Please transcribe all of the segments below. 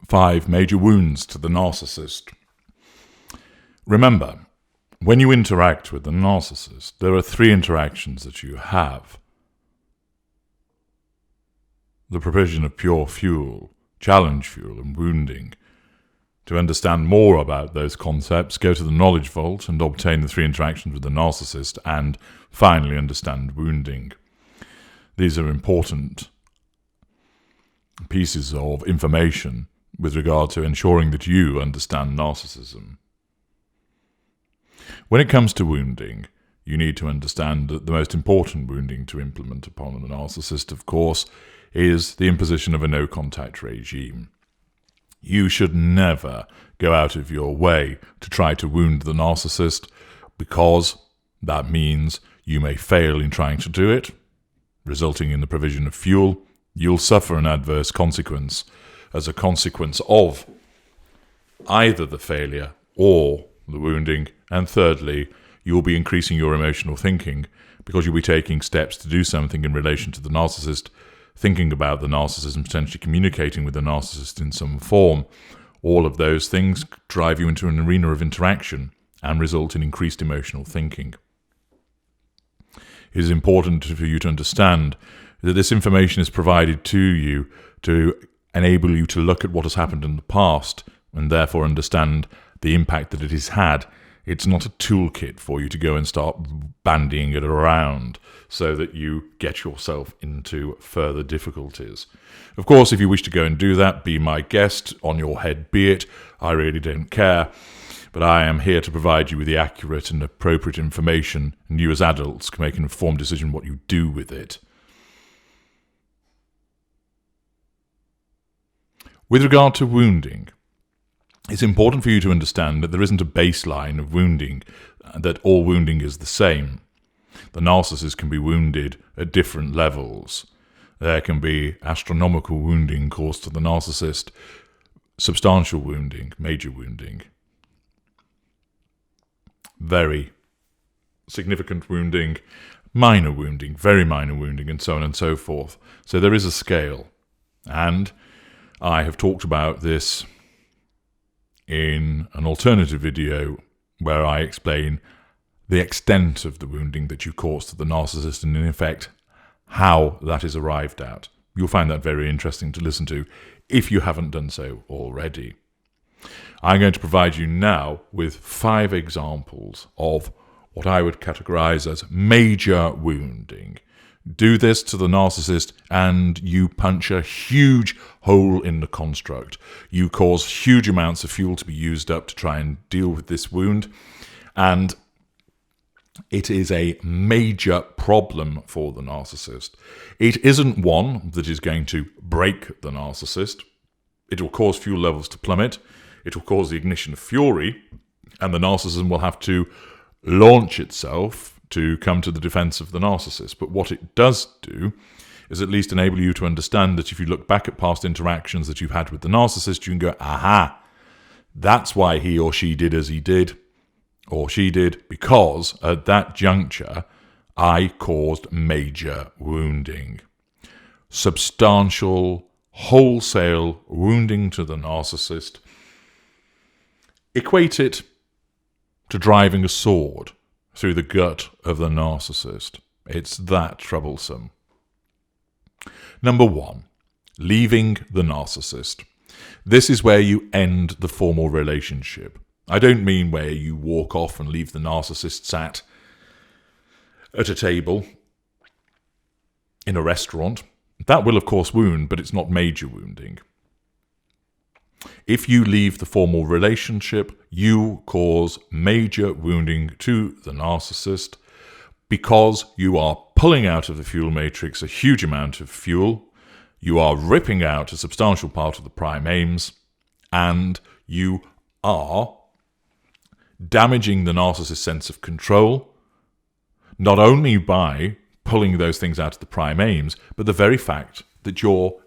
5 major wounds to the narcissist. Remember, when you interact with the narcissist, there are 3 interactions that you have. The provision of pure fuel, challenge fuel, and wounding. To understand more about those concepts, go to the Knowledge Vault and obtain the 3 interactions with the narcissist, and finally understand wounding. These are important pieces of information with regard to ensuring that you understand narcissism. When it comes to wounding, you need to understand that the most important wounding to implement upon the narcissist, of course, is the imposition of a no-contact regime. You should never go out of your way to try to wound the narcissist, because that means you may fail in trying to do it, resulting in the provision of fuel. You'll suffer an adverse consequence as a consequence of either the failure or the wounding. And thirdly, you'll be increasing your emotional thinking because you'll be taking steps to do something in relation to the narcissist, thinking about the narcissist and potentially communicating with the narcissist in some form. All of those things drive you into an arena of interaction and result in increased emotional thinking. It is important for you to understand that this information is provided to you to enable you to look at what has happened in the past and therefore understand the impact that it has had. It's not a toolkit for you to go and start bandying it around so that you get yourself into further difficulties. Of course, if you wish to go and do that, be my guest, on your head be it. I really don't care. But I am here to provide you with the accurate and appropriate information, and you as adults can make an informed decision what you do with it. With regard to wounding, it's important for you to understand that there isn't a baseline of wounding, that all wounding is the same. The narcissist can be wounded at different levels. There can be astronomical wounding caused to the narcissist, substantial wounding, major wounding, very significant wounding, minor wounding, very minor wounding, and so on and so forth. So there is a scale, and I have talked about this in an alternative video where I explain the extent of the wounding that you cause to the narcissist and, in effect, how that is arrived at. You'll find that very interesting to listen to if you haven't done so already. I'm going to provide you now with 5 examples of what I would categorize as major wounding. Do this to the narcissist and you punch a huge hole in the construct. You cause huge amounts of fuel to be used up to try and deal with this wound, and it is a major problem for the narcissist. It isn't one that is going to break the narcissist. It will cause fuel levels to plummet. It will cause the ignition of fury, and the narcissism will have to launch itself to come to the defense of the narcissist. But what it does do is at least enable you to understand that if you look back at past interactions that you've had with the narcissist, you can go, aha, that's why he or she did as he did, or she did, because at that juncture, I caused major wounding. Substantial, wholesale wounding to the narcissist. Equate it to driving a sword through the gut of the narcissist. It's that troublesome. Number 1, leaving the narcissist. This is where you end the formal relationship. I don't mean where you walk off and leave the narcissist sat at a table in a restaurant. That will, of course, wound, but it's not major wounding. If you leave the formal relationship, you cause major wounding to the narcissist because you are pulling out of the fuel matrix a huge amount of fuel, you are ripping out a substantial part of the prime aims, and you are damaging the narcissist's sense of control, not only by pulling those things out of the prime aims, but the very fact that you're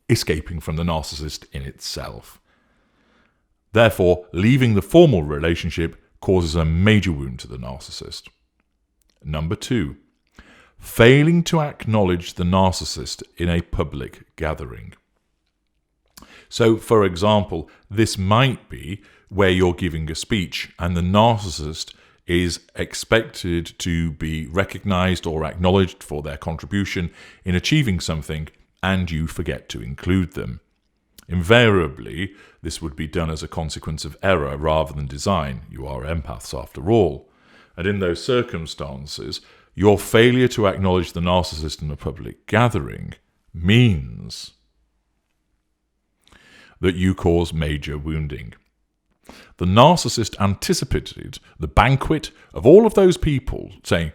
escaping from the narcissist in itself. Therefore, leaving the formal relationship causes a major wound to the narcissist. Number 2, failing to acknowledge the narcissist in a public gathering. So, for example, this might be where you're giving a speech and the narcissist is expected to be recognized or acknowledged for their contribution in achieving something, and you forget to include them. Invariably, this would be done as a consequence of error rather than design. You are empaths after all. And in those circumstances, your failure to acknowledge the narcissist in a public gathering means that you cause major wounding. The narcissist anticipated the banquet of all of those people saying,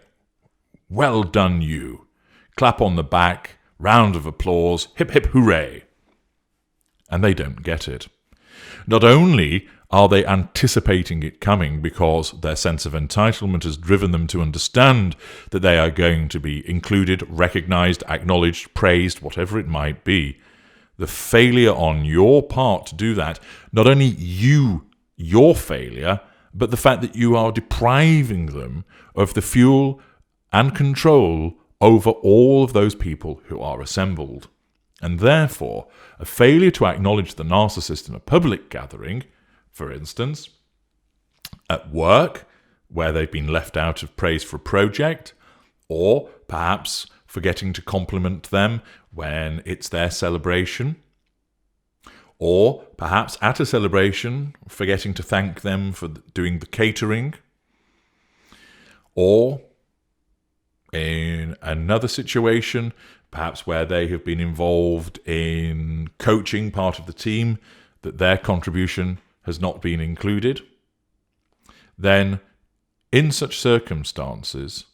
"Well done you," clap on the back, round of applause, hip hip hooray. And they don't get it. Not only are they anticipating it coming because their sense of entitlement has driven them to understand that they are going to be included, recognized, acknowledged, praised, whatever it might be. The failure on your part to do that, not only your failure, but the fact that you are depriving them of the fuel and control over all of those people who are assembled. And therefore, a failure to acknowledge the narcissist in a public gathering, for instance, at work, where they've been left out of praise for a project, or perhaps forgetting to compliment them when it's their celebration, or perhaps at a celebration, forgetting to thank them for doing the catering, or in another situation, perhaps where they have been involved in coaching part of the team, that their contribution has not been included, then in such circumstances,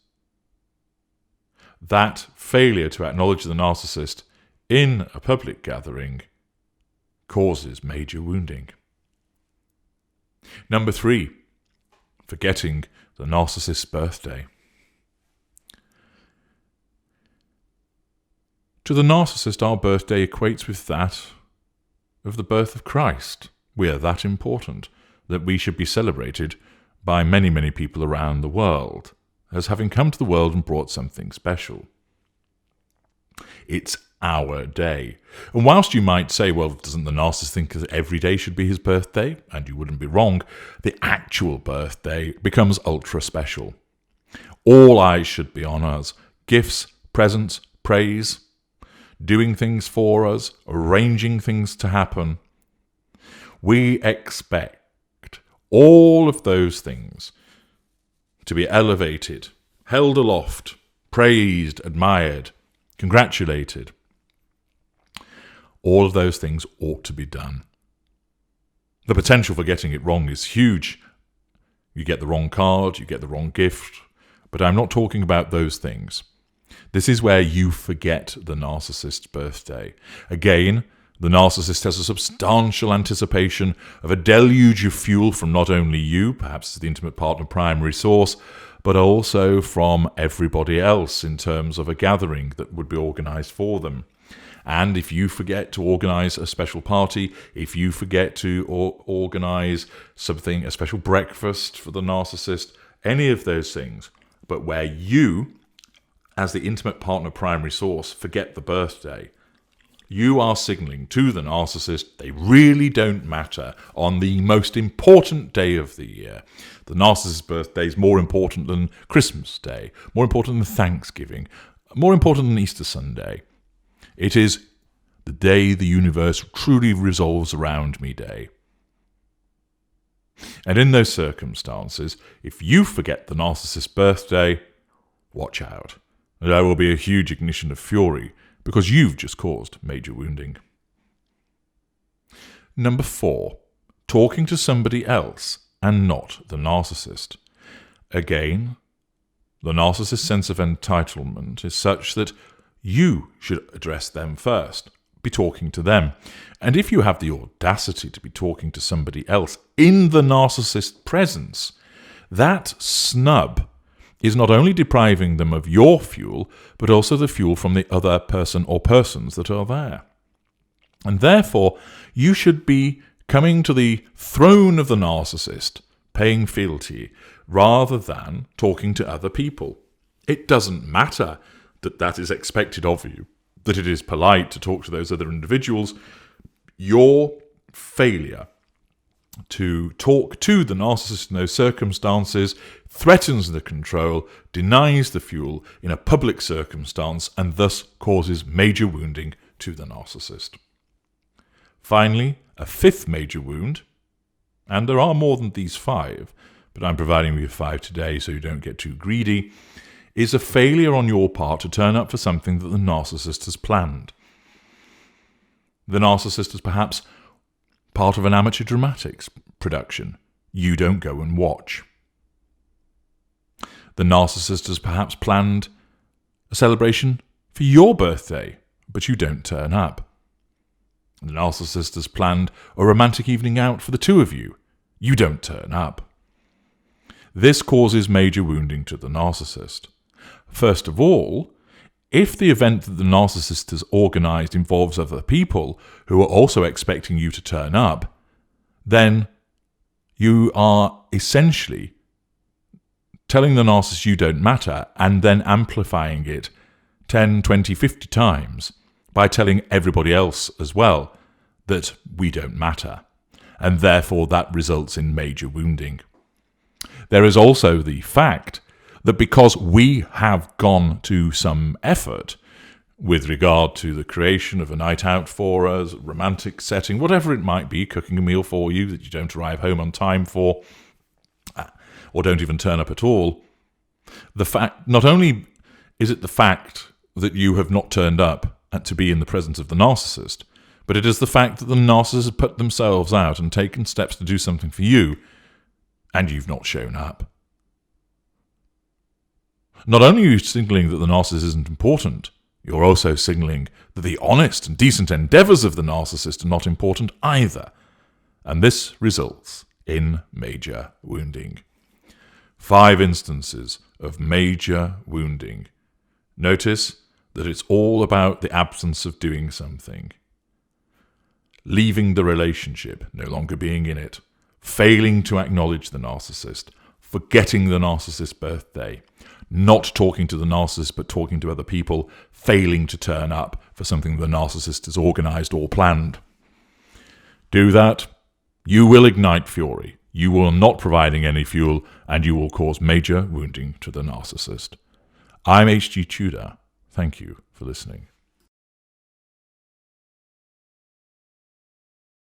that failure to acknowledge the narcissist in a public gathering causes major wounding. Number 3, forgetting the narcissist's birthday. To the narcissist, our birthday equates with that of the birth of Christ. We are that important that we should be celebrated by many, many people around the world as having come to the world and brought something special. It's our day. And whilst you might say, well, doesn't the narcissist think that every day should be his birthday? And you wouldn't be wrong. The actual birthday becomes ultra special. All eyes should be on us. Gifts, presents, praise, doing things for us, arranging things to happen. We expect all of those things to be elevated, held aloft, praised, admired, congratulated. All of those things ought to be done. The potential for getting it wrong is huge. You get the wrong card, you get the wrong gift, but I'm not talking about those things. This is where you forget the narcissist's birthday. Again, the narcissist has a substantial anticipation of a deluge of fuel from not only you, perhaps as the intimate partner primary source, but also from everybody else in terms of a gathering that would be organised for them. And if you forget to organise a special party, if you forget to organise something, a special breakfast for the narcissist, any of those things, but where you, as the intimate partner primary source, forget the birthday, you are signalling to the narcissist they really don't matter on the most important day of the year. The narcissist's birthday is more important than Christmas Day, more important than Thanksgiving, more important than Easter Sunday. It is the day the universe truly revolves around me day. And in those circumstances, if you forget the narcissist's birthday, watch out. There will be a huge ignition of fury because you've just caused major wounding. Number 4, talking to somebody else and not the narcissist. Again, the narcissist's sense of entitlement is such that you should address them first, be talking to them. And if you have the audacity to be talking to somebody else in the narcissist's presence, that snub is not only depriving them of your fuel, but also the fuel from the other person or persons that are there. And therefore, you should be coming to the throne of the narcissist, paying fealty, rather than talking to other people. It doesn't matter that that is expected of you, that it is polite to talk to those other individuals. Your failure to talk to the narcissist in those circumstances threatens the control, denies the fuel in a public circumstance, and thus causes major wounding to the narcissist. Finally, a fifth major wound, and there are more than these 5, but I'm providing you with 5 today so you don't get too greedy, is a failure on your part to turn up for something that the narcissist has planned. The narcissist is perhaps part of an amateur dramatics production. You don't go and watch. The narcissist has perhaps planned a celebration for your birthday, but you don't turn up. The narcissist has planned a romantic evening out for the 2 of you. You don't turn up. This causes major wounding to the narcissist. First of all, if the event that the narcissist has organised involves other people who are also expecting you to turn up, then you are essentially telling the narcissist you don't matter and then amplifying it 10, 20, 50 times by telling everybody else as well that we don't matter. And therefore that results in major wounding. There is also the fact that because we have gone to some effort with regard to the creation of a night out for us, romantic setting, whatever it might be, cooking a meal for you that you don't arrive home on time for, or don't even turn up at all, the fact, not only is it the fact that you have not turned up to be in the presence of the narcissist, but it is the fact that the narcissist has put themselves out and taken steps to do something for you, and you've not shown up. Not only are you signalling that the narcissist isn't important, you're also signalling that the honest and decent endeavours of the narcissist are not important either. And this results in major wounding. 5 instances of major wounding. Notice that it's all about the absence of doing something. Leaving the relationship, no longer being in it. Failing to acknowledge the narcissist. Forgetting the narcissist's birthday. Not talking to the narcissist but talking to other people, failing to turn up for something the narcissist has organised or planned. Do that, you will ignite fury, you will not providing any fuel, and you will cause major wounding to the narcissist. I'm HG Tudor. Thank you for listening.